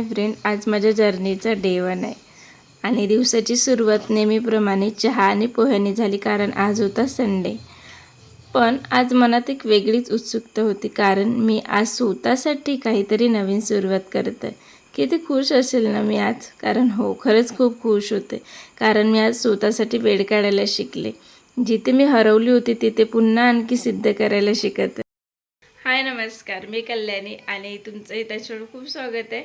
Hi friend, आज माझ्या जर्नीचा day 1 आहे आणि दिवसाची सुरुवात नेहमीप्रमाणे चहा आणि पोह्याने झाली, कारण आज होता संडे. पण आज मनात एक वेगळीच उत्सुकता होती, कारण मी आज स्वतःसाठी काहीतरी नवीन सुरुवात करत आहे. किती खुश असेल ना मी आज, कारण हो खरंच खूप खुश होते, कारण मी आज स्वतःसाठी वेळ काढायला शिकले. जिथे मी हरवली होती तिथे पुन्हा आणखी सिद्ध करायला शिकत आहे. हाय नमस्कार, मी कल्याणी आणि तुमचं इथं खूप स्वागत आहे.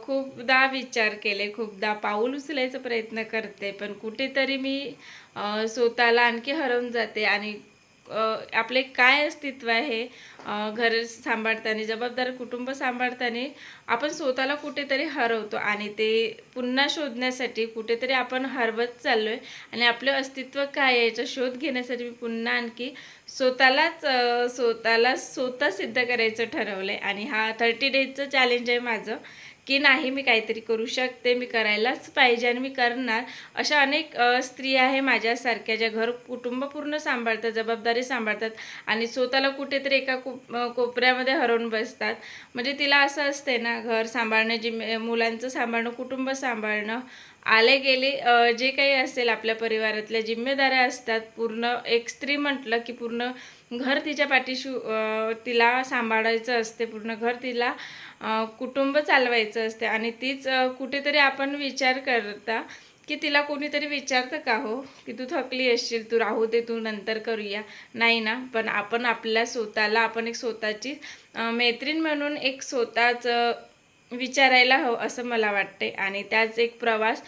खूपदा विचार केले, खूपदा पाऊल उचलायचा प्रयत्न करते, पण कुठेतरी मी स्वतःला आणखी हरवून जाते आणि आपले काय अस्तित्व आहे, घर सांभाळताना, जबाबदार कुटुंब सांभाळताना आपण स्वतःला कुठेतरी हरवतो आणि ते पुन्हा शोधण्यासाठी कुठेतरी आपण हरवत चाललो आहे आणि आपलं अस्तित्व काय आहे याचा शोध घेण्यासाठी मी पुन्हा आणखी स्वतःला स्वतः सिद्ध करायचं ठरवलं आहे. आणि हा 30 डेजचं चॅलेंज आहे माझं, की नाही मी काहीतरी करू शकते, मी करायलाच पाहिजे आणि मी करणार. अशा अनेक स्त्रिया आहे माझ्यासारख्या, ज्या घर कुटुंब पूर्ण सांभाळतात, जबाबदारी सांभाळतात आणि स्वतःला कुठेतरी एका कोपऱ्यामध्ये हरवून बसतात. म्हणजे तिला असं असते ना, घर सांभाळणं, मुलांचं सांभाळणं, कुटुंब सांभाळणं, आले गेले जे काही असेल आपल्या परिवारातल्या जिम्मेदाऱ्या असतात. पूर्ण एक स्त्री म्हटलं की पूर्ण घर तिच्या पाठीशी तिला सांभाळायचं असते, पूर्ण घर तिला कुटुंब चालवायचं असते. आणि तीच कुठेतरी आपण विचार करता की तिला कोणीतरी विचारतं का हो की तू थकली असशील, तू राहू दे, तू नंतर करूया, नाही ना. पण आपण आपल्या स्वतःला आपण एक स्वतःची मैत्रीण म्हणून एक स्वतःच विचारायला हवं असं मला वाटते. आणि त्याच एक प्रवास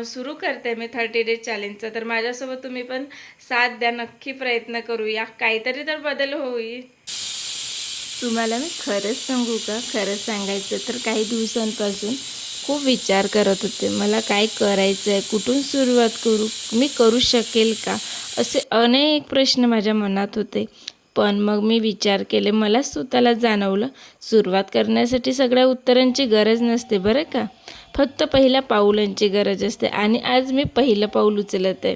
सुरू करते मी 30 डेज चॅलेंजचा. तर माझ्यासोबत तुम्ही पण साथ द्या, नक्की प्रयत्न करूया, काहीतरी तर बदल होईल. तुम्हाला मी खरंच सांगू का, खरंच सांगायचं तर काही दिवसांपासून खूप विचार करत होते, मला काय करायचं आहे, कुठून सुरुवात करू, मी करू शकेल का, असे अनेक प्रश्न माझ्या मनात होते. पण मग मी विचार केले, मला स्वतःला जाणवलं, सुरुवात करण्यासाठी सगळ्या उत्तरांची गरज नसते बरं का, फक्त पहिल्या पाऊलांची गरज असते. आणि आज मी पहिलं पाऊल उचलत आहे.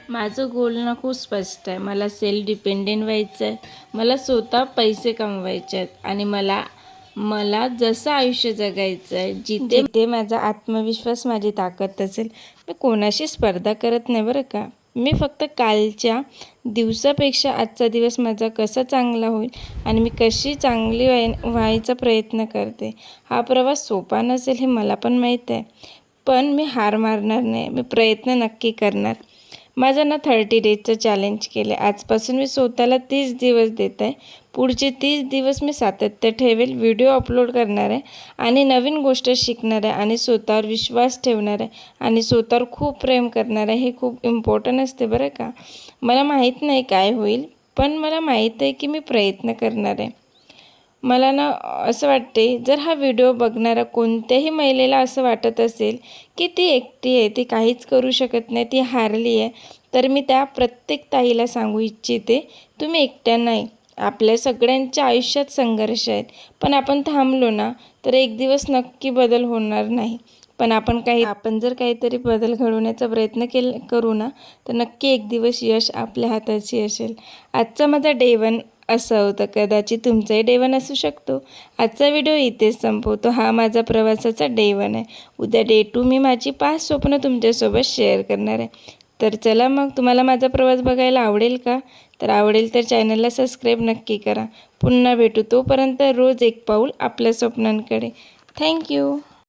माझं गोल ना खूप स्पष्ट आहे, मला सेल्फ डिपेंडेंट व्हायचं आहे, मला स्वतः पैसे कमवायचे आहेत आणि मला जसं आयुष्य जगायचं आहे जिथे माझा आत्मविश्वास, माझी ताकद असेल. मी कोणाशी स्पर्धा करत नाही बरं का, मी फक्त कालच्या दिवसापेक्षा आजचा दिवस माझा कसा चांगला होईल आणि मी कशी चांगली व्हायचा प्रयत्न करते. हा प्रवास सोपा नसेल हे मला पण माहीत आहे, पण मी हार मारणार नाही, मी प्रयत्न नक्की करणार. माझं ना 30 डेजचं चॅलेंज केलं. आजपासून मी स्वतःला 30 दिवस देत आहे. पुढचे 30 दिवस मी सातत्य ठेवेल, व्हिडिओ अपलोड करणार आहे आणि नवीन गोष्ट शिकणार आहे आणि स्वतःवर विश्वास ठेवणार आहे आणि स्वतःवर खूप प्रेम करणार आहे. हे खूप इम्पॉर्टंट असते बरं का. मला माहीत नाही काय होईल, पण मला माहीत आहे की मी प्रयत्न करणार आहे. मला ना असं वाटते, जर हा व्हिडिओ बघणारा कोणत्याही महिलेला असं वाटत असेल की ती एकटी आहे, ती काहीच करू शकत नाही, ती हारली आहे, तर मी त्या प्रत्येक ताईला सांगू इच्छिते, तुम्ही एकट्या नाही. आपल्या सगळ्यांच्या आयुष्यात संघर्ष आहेत, पण आपण थांबलो ना तर एक दिवस नक्की बदल होणार नाही. पण आपण जर काहीतरी बदल घडवण्याचा प्रयत्न करू ना, तर नक्की एक दिवस यश आपल्या हाताची असेल. आजचा माझा डे 1 असं होतं, कदाचित तुमचाही डे 1 असू शकतो. आजचा व्हिडिओ इथेच संपवतो. हा माझा प्रवासाचा डे 1 आहे. उद्या डे 2 मी माझी 5 स्वप्न तुमच्यासोबत शेअर करणार आहे. तर चला मग, तुम्हाला माझा प्रवास बघायला आवडेल का? तर आवडेल तर चॅनलला सबस्क्राईब नक्की करा. पुन्हा भेटू, तोपर्यंत रोज एक पाऊल आपल्या स्वप्नांकडे. थँक्यू.